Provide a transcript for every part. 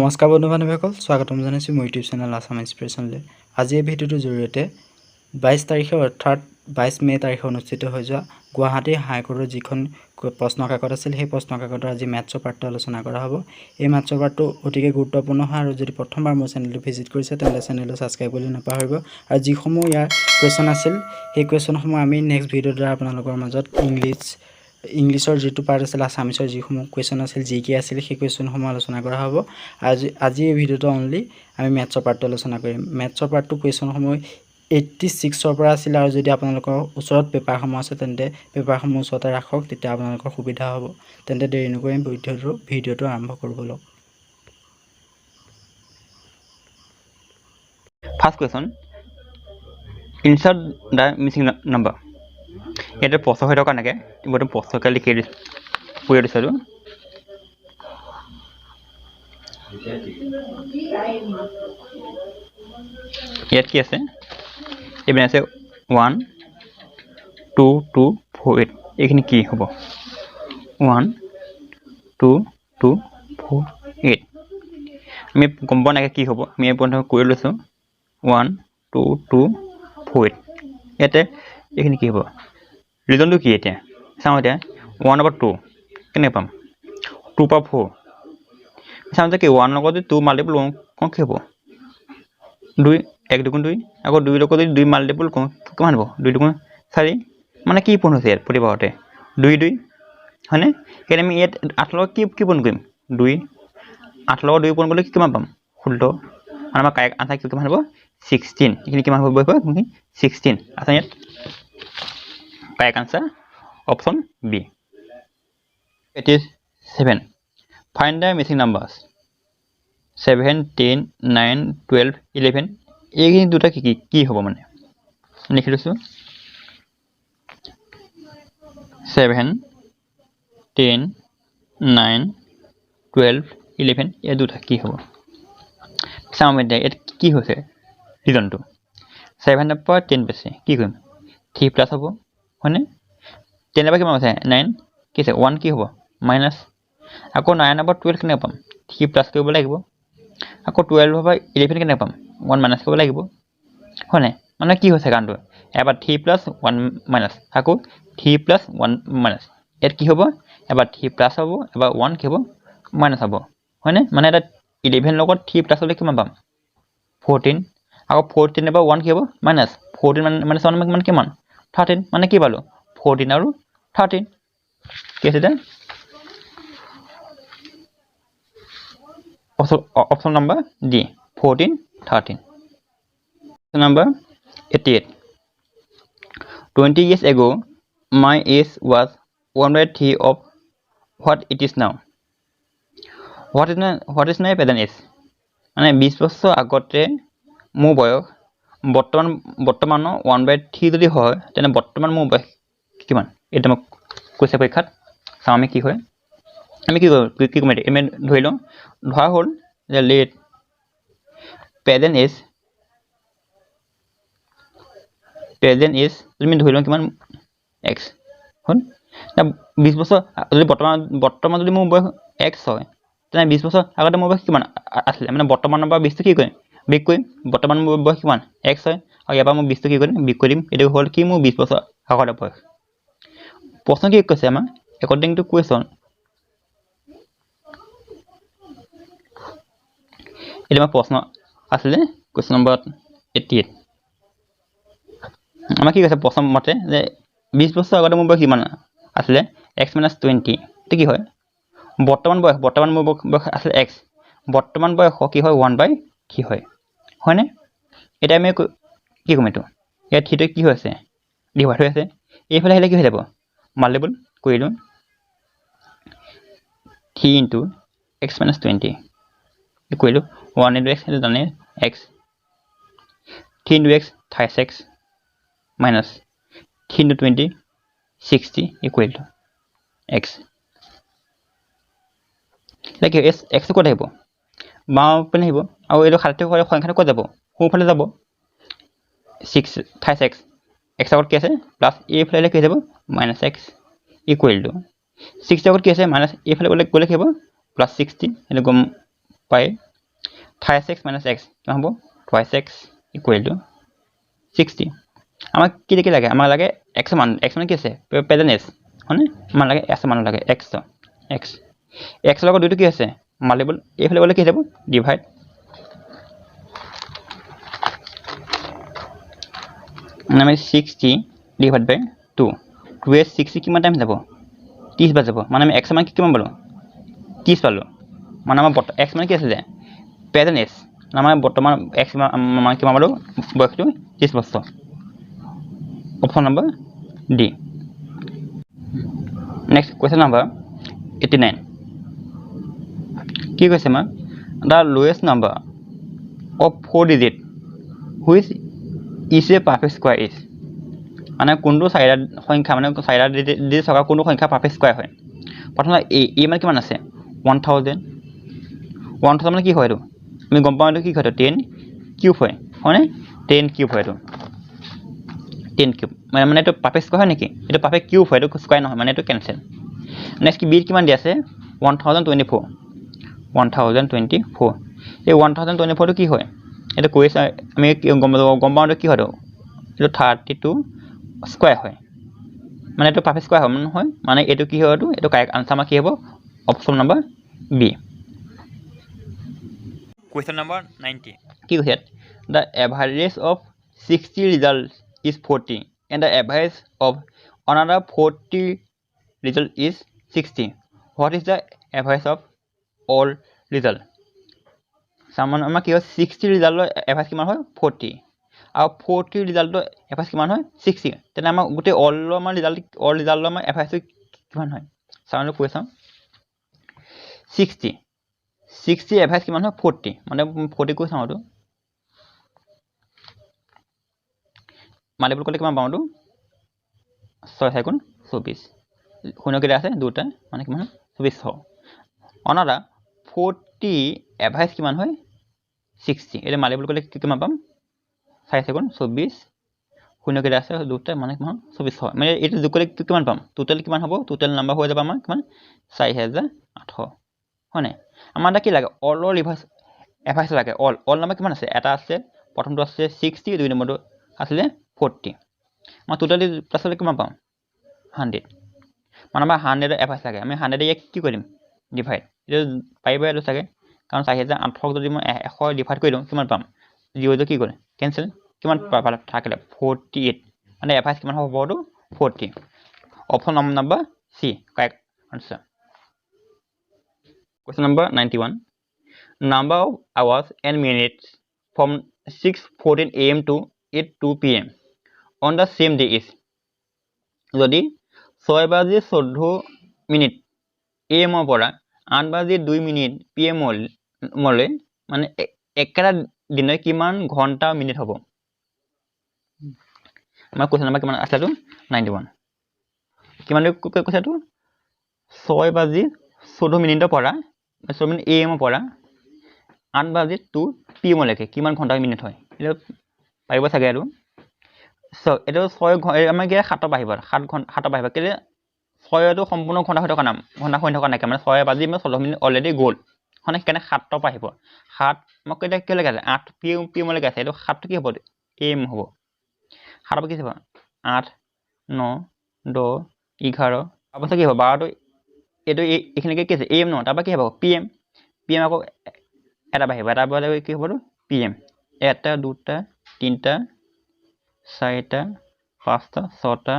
নমস্কাৰ বন্ধু বান্ধৱীসকল, স্বাগতম জনাইছোঁ মোৰ ইউটিউব চেনেল আছাম ইনস্পিৰেশ্যনলৈ। আজি এই ভিডিঅ'টোৰ জৰিয়তে 22 তাৰিখে অৰ্থাৎ 22 মে' তাৰিখে অনুষ্ঠিত হৈ যোৱা গুৱাহাটী হাইকোৰ্টৰ যিখন প্ৰশ্ন কাকত আছিল, সেই প্ৰশ্ন কাকতৰ আজি মেথছৰ পাৰ্টটো আলোচনা কৰা হ'ব। এই মেথছৰ পাৰ্টটো অতিকে গুৰুত্বপূৰ্ণ হয় আৰু যদি প্ৰথমবাৰ মোৰ চেনেলটো ভিজিট কৰিছে তেন্তে চেনেলটো ছাবস্ক্ৰাইব কৰিবলৈ নাপাহৰিব। আৰু যিসমূহ ইয়াৰ কুৱেশ্যন আছিল সেই কুৱেশ্যনসমূহ আমি নেক্সট ভিডিঅ'ৰ দ্বাৰা আপোনালোকৰ মাজত ইংলিছৰ যিটো পাৰ্ট আছিল, আছামিছৰ যিসমূহ কুৱেশ্যন আছিল, জিকে আছিল, সেই কুৱেশ্যনসমূহ আলোচনা কৰা হ'ব। আজি এই ভিডিঅ'টো অনলি আমি মেথছৰ পাৰ্টটো আলোচনা কৰিম। মেথছৰ পাৰ্টটো কুৱেশ্যনসমূহ 86ৰ পৰা আছিল আৰু যদি আপোনালোকৰ ওচৰত পেপাৰসমূহ আছে তেন্তে পেপাৰসমূহ ওচৰতে ৰাখক, তেতিয়া আপোনালোকৰ সুবিধা হ'ব। তেন্তে দেৰি নকৰি ভিডিঅ'টো আৰম্ভ কৰোঁ বলক। First question, insert the missing number. It is possible to connect it, but possible to click it. We are deciding. Yet, yes, even I say 1, 2, 2, 4, 8. एक नहीं की होगा 1, 2, 2, 4, 8. मैं कंपाउंड आगे की होगा मैं पॉइंट में कोई लेता हूँ 1, 2, 2, 4, 8. ये ते एक नहीं की होगा रिजल्ट तो किए थे सामने 1 over 2 कितने पाम 2 पर 4 सामने के 1 लोगों तो 2 मल्टीपल कौन की होगा 2 एक दुगुन 2 अगर 2 लोगों तो 2 मल्टीपल कौन कमान हो 2 दुगुन 4 মানে কি পূৰ্ণ হৈছে প্ৰতিবাৰতে 2 2 হয়নে কেনে আমি ইয়াত 8 লগ কি পূৰ্ণ কৰিম 2 8 লগ 2 পূৰ্ণ কৰিলে কিমান পাম 16 মানে আমাৰ কাৰেক্ট আনসাৰ কিমান হ'ব 16 এখিনি কিমান হ'ব 16 আছে ইয়াত correct answer option B it is 7 find the missing numbers 7 10 9 12 11 এইখিনি দুটা কি হ'ব মানে লিখি লৈছো 7 10 9 12 11 ये দুটা কি হ'ব সামনে এটা কি হৈছে ৰিজনটো 7 ৰ পৰা 10 বেছি কি কৰিম 3 প্লাস হ'ব হয়নে 10 ৰ পৰা কিমান আছে 9 কি আছে 1 কি হ'ব মাইনাস আকৌ 9 ৰ পৰা 12 কেনে পাম 3 প্লাস কৰিব লাগিব আকৌ 12 ৰ পৰা 11 কেনে পাম 1 মাইনাস কৰিব লাগিব হয়নে মানে কি হৈছে কাৰণটো এবাৰ 3 প্লাস 1 মাইনাস আকৌ 3 plus 1 minus এর কি হবে এবার 3 plus হবে এবার 1 কি হবে মাইনাস হবে হয়নে মানে এটা 11 লগত 3 plus হলে কিমান পাম 14 আকৌ 14 এবার 1 কি হবে মাইনাস 14 মানে 1 মানে কিমান 13 মানে কি পালো 14 আৰু 13 কি আছে এটা option number D 14 13 number 88 20 years ago my age was 1/3 of what it is now. What is my present age? মানে 20 বছৰ আগতে মোৰ বয়স বৰ্তমান 1/3 যদি হয় তেনে বৰ্তমান মোৰ বয়স কিমান এটা মোক কৈছে পৰীক্ষাত চাও আমি কি হয় আমি কি কৰিম আমি ধৰি লওঁ ধৰা হ'ল যে লেট present age তুমি ধৰি লওঁ কিমান x হল না 20 বছৰ যদি বৰ্তমান যদি মোৰ বয়স x হয় তেনে 20 বছৰ আগতে মোৰ বয়স কিমান আছিল মানে বৰ্তমানৰ পৰা 20 কি কৰিম বিক কৰিম বৰ্তমান মোৰ বয়স কিমান x হয় আৰু ইয়াৰ পৰা মই 20 কি কৰিম বিক কৰিম এটো হ'ল কি মোৰ 20 বছৰ আগতে বয়স প্ৰশ্ন কি কৈছে আমাৰ according to question এটা প্ৰশ্ন আছিল question number 88 আমাৰ কি কৈছে প্ৰথম মতে যে 20 বছৰ আগতে মোৰ বয়স কিমান আছিল x - 20 তে কি হয় বৰ্তমান মোৰ বয়স আছিল x বৰ্তমান বয়স কি হয় 1/3 হয় হয়নে এটা আমি কি কম এটো এ থিটো কি হৈছে ডিভাইড হৈ আছে এইফালে আহিলে কি হৈ যাব মাল্টিপল কৰিলো 3 into x - 20 equal 1 into x এটা জানে x 3 into x 36 minus 3 into 20 60 equal to x like x ক'ত আহিব বাও পিনে আহিব আৰু এটো খালতে কৰে সংখ্যাটো ক'ত যাব সোঁফালে যাব 6 36 x আগত কি আছে প্লাস a ফালে কি যাব minus x equal to 6 আগত কি আছে minus a ফালে গলে কি হ'ব plus 60 এটো গম পাই twice x minus x কিমান হ'ব twice x equal to 60 আমাক কি দেখি লাগে আমাক লাগে x মান কি আছে প্ৰেজেন্ট s হয়নে আমাক লাগে s মান লাগে x লগত দুইটো কি আছে মাল্টিপল এইফালে গ'লে কি যাব ডিভাইড মানে 60 ডিভাইড বাই 2 2s 60 কিমান টাইম যাব 30 বাৰ যাব মানে আমি x মান কিমান পালো 30 পালো মানে আমাৰ x মান কি আছে যে প্ৰেজেন্ট s আমাৰ বৰ্তমান x মান কিমান পালো বয়সটো 30 বছৰ option number D next question number 89 কি কৈছে মা the lowest number of 4 digit which is a perfect square is মানে কোনটো চাৰিটা সংখ্যা মানে চাৰিটা ডিজিট থকা কোনটো সংখ্যা পাৰফেক্ট স্কয়াৰ হয় প্ৰথমে a মানে কিমান আছে 1000 মানে কি হয় এটো আমি গম পাওঁ এটো কি হয় 10 কিউব হয় হয়নে 10 কিউব হয় এটো 10 কিউব মানে এটো পারফেক্ট স্কয়ার হয় নেকি এটো পারফেক্ট কিউব হয় এটো স্কয়ার নহয় মানে এটো ক্যান্সেল নেক্সট কি বি কিমান দি আছে 1024 এই 1024 টো কি হয় এটো কৈছে আমি গম পাওঁ কি হয় এটো 32 স্কয়ার হয় মানে এটো পারফেক্ট স্কয়ার হয় নহয় মানে এটো কি হয় এটো কারেক্ট আনসার মা কি হ'ব option number B Question number 90 কি কৈছে the average of 60 results is 40 and the average of another 40 result is 60 what is the average of all result সামান আমাৰ কি হয় 60 ৰিজাল্টৰ এভাৰেজ কিমান হয় 40 আৰু 40 ৰিজাল্টৰ এভাৰেজ কিমান হয় 60 তেনে আমাৰ গোটে অল আমাৰ ৰিজাল্টৰ আমাৰ এভাৰেজ কিমান হয় সামান্য কৈ চাম 60 এভাৰেজ কিমান হয় 40 মানে 40 কৈ চাম আৰু মাল্টিপল কৰিলে কিমান পাওঁ 6 গুণ 24 শূন্য কেইটা আছে দুটা মানে কিমান 2400 অনাদা 40 এভাৰেজ কিমান হয় 60 এটা মাল্টিপল কৰিলে কিমান পাম 6 গুণ 24 শূন্য কেইটা আছে দুটা মানে কিমান 2400 মানে এটা যোগ কৰিলে কিমান পাম টোটাল কিমান হ'ব টোটাল নাম্বাৰ হৈ যাব আমাৰ কিমান 4800 হয়নে আমাৰ কি লাগে অলৰ এভাৰেজ লাগে অল নাম্বাৰ কিমান আছে এটা আছে প্ৰথমটো আছে 60 দুই নম্বৰটো আছে 40 মই টোটালি প্লাস হলে কিমান পাম 100 মানে আমাৰ 100 এৰ এভাৰেজ লাগে আমি 100 এ কি কৰিম ডিভাইড এটা পাইবা এটো থাকে কাৰণ 4800 যদি মই 100 ডিভাইড কৰি দিম কিমান পাম 0 কি কৰে ক্যান্সেল কিমান পাবা থাকিলে 48 মানে এভারেজ কিমান হ'ব 40 option number C correct answer Question number 91 number of hours and minutes from 6:14 am to 8:02 pm on the same day is যদি 6:14 am ৰ পৰা 8:02 pm মলে মানে একেটা দিনে কিমান ঘন্টা মিনিট হ'ব আমাৰ কোৱেশ্চন নম্বৰ কিমান আছে 91 কিমান কৈছে 6:14 ৰ পৰা am ৰ পৰা 8:02 pm লৈকে কিমান ঘন্টা মিনিট হয় এটা পাইব চাগে আৰু সো এটা 6 আমাৰ কি 7 পাইব 7 পাইব কেলে 6 টো সম্পূৰ্ণ ঘন্টা হৈ থকা নাম ঘন্টা হৈ থকা নাই মানে 6:16 অলৰেডি গ'ল হনে কেনে 7 পাইব 7 মোক এটা কি লাগে 8 pm লৈকে আছে এটো 7 কি হ'ব am হ'ব 7 কি হ'ব 8 9 10 11 অবস্থা কি হ'ব 12 এটো এখিনিকে কি আছে am ন তাবা কি হ'ব pm আকৌ এটা বাহিব এটা বলে কি হ'ব pm এটা দুটা তিনটা চাৰিটা পাঁচটা ছটা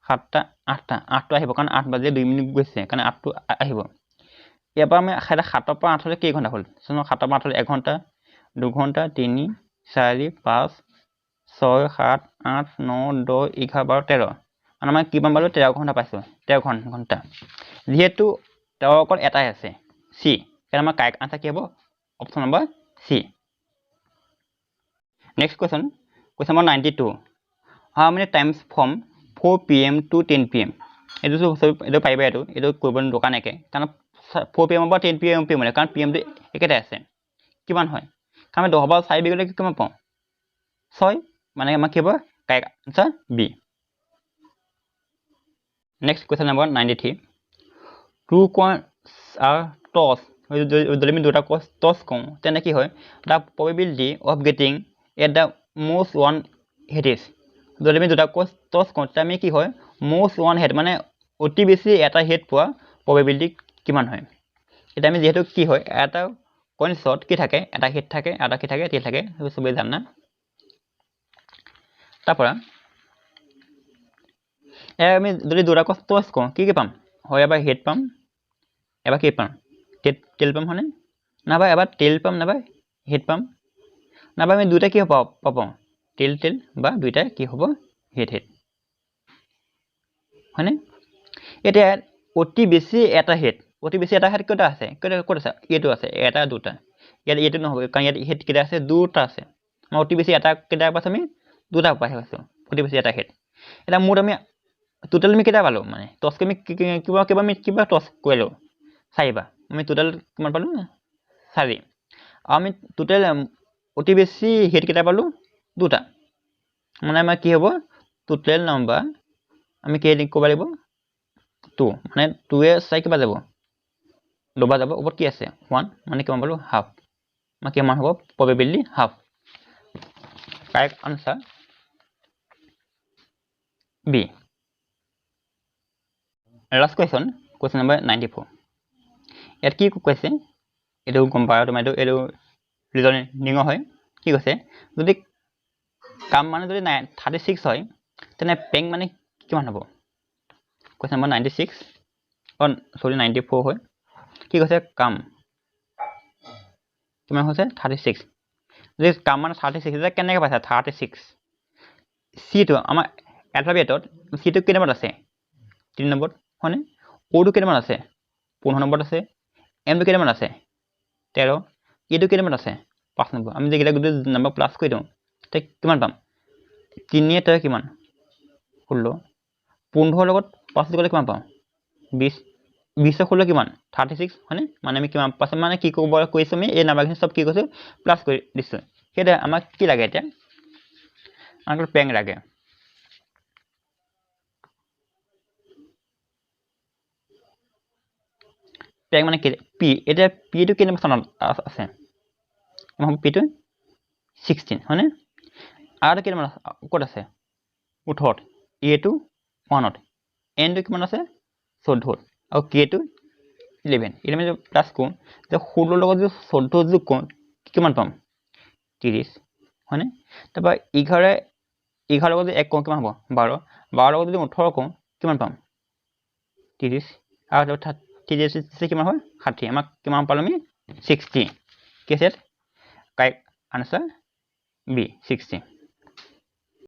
সাতটা আঠটা আঠটো আহিব কাৰণ 8:02 গৈছে কাৰণ 8টো আহিব ইয়াৰ আমি 7 পৰা 8 লৈ কি ঘন্টা হ'ল 7 পৰা 8 লৈ 1 ঘন্টা 2 ঘন্টা 3 4 5 6 7 8 9 10 11 12 13 মানে আমি কিমান পালো 13 ঘন্টা পাইছো 13 ঘন্টা যেহেতু 13 অকল এটাই আছে সি কাৰণ আমাৰ কাৰেক্ট আনসাৰ কি হ'ব option number C next question number 92 how many times from 4 pm to 10 pm এটো পাইবা এটো কৰিব দৰকাৰ নাই কাৰণ 4 pm পৰা 10 pm মানে কাৰণ pm টো একেটা আছে কিমান হয় কাৰণ 10 পৰা 4 বিগলে কিমান পাম 6 মানে আমাৰ কি হ'ব correct answer B next question number 93 2 coins are tossed যদি আমি দুটা টছ কওঁ তেনে কি হয় the probability of getting at the most one head is যদি আমি দুটা টছ কওঁ তেতিয়া আমি কি হয় most one head মানে অতি বেছি এটা হেড পোৱা প্ৰবেবিলিটি কিমান হয় এটা আমি যেহেতু কি হয় এটা কইনছত কি থাকে এটা হেড থাকে এটা কি থাকে টেল থাকে সবে জানা তাৰপৰা আমি যদি দুটা টছ কওঁ কি পাম হয় এবাৰ হেড পাম এবাৰ কি পাম টেল পাম হয়নে নাইবা এবাৰ টেল পাম নাইবা হেড পাম নাইবা আমি দুইটা কি পাব টেল বা দুইটা কি হ'ব হেড হয়নে এতিয়া অতি বেছি এটা হেড কেইটা আছে ক'ত আছে এইটো আছে এটা দুটা ইয়াত এইটো নহ'ব কাৰণ ইয়াত হেড কেইটা আছে দুটা আছে মই অতি বেছি এটা কেইটা পাইছোঁ আমি দুটা পাইছোঁ অতি বেছি এটা হেড এটা মুঠ আমি টোটেল আমি কেইটা পালোঁ মানে টছ আমি কিবা টছ কৰিলোঁ চাৰিবাৰ আমি টোটেল কিমান পালোঁ 4 আমি টোটেল অতি বেছি হেড কেইটা পালোঁ দুটা মানে আমাৰ কি হ'ব টোটেল নাম্বাৰ আমি কি ক'ব লাগিব 2 মানে 2 চাই কিবা যাব লবা যাব ওপৰত কি আছে 1 মানে কিমান পালোঁ হাফ মানে কিমান হ'ব probability half correct answer B last question number 94 ইয়াত কি কৈছে এইটো গম পায় তোমাৰ এইটো ৰিজনিং হয় কি কৈছে যদি কাম মানে যদি 36 হয় তেনে পেং মানে কিমান হ'ব question number 96 অন সৰি 94 হয় কি কৈছে কাম কিমান হৈছে 36 যদি কাম মানে 36 এটা কেনেকৈ পাইছা 36 সিটো আমাৰ এলফাবেটত সিটো কেই নম্বৰ আছে 3 নম্বৰ হয়নে ওটো কেই নম্বৰ আছে 15 নম্বৰ আছে এমটো কেই নম্বৰ আছে 13 এইটো কেই নম্বৰ আছে 5 নম্বৰ আমি যেটা গুটি নম্বৰ প্লাস কৰি দিওঁ তে কিমান পাম 3 এ কিমান 16 15 লগত 5 গলে কিমান পাম 20 20 16 কিমান 36 হয়নে মানে আমি কিমান পাছ মানে কি ক'ব কৈছো আমি এই নাম্বাৰখিনি সব কি কৈছো প্লাস কৰি দিছো হেটা আমাক কি লাগে এটা আমাক পেং লাগে পেং মানে কি পি এটা পি টো কি নম্বৰ স্থানত আছে আমাৰ পি টো 16 হয়নে আৰু কি নম্বৰ ক'ত আছে 18 এ টো 1 ত এন টো কিমান আছে 14 আৰু কে টো 11 প্লাস কো যে 16 লগত যে 14 যোগ কো কিমান পাম 30 হয়নে তারপর 11 লগত যে 1 কো কিমান হ'ব 12 12 লগত যদি 18 কো কিমান পাম 30 আৰু 30 কিমান হয় 60 আমাক কিমান পালো আমি 60 কি আছে কারেক্ট আনসার বি 60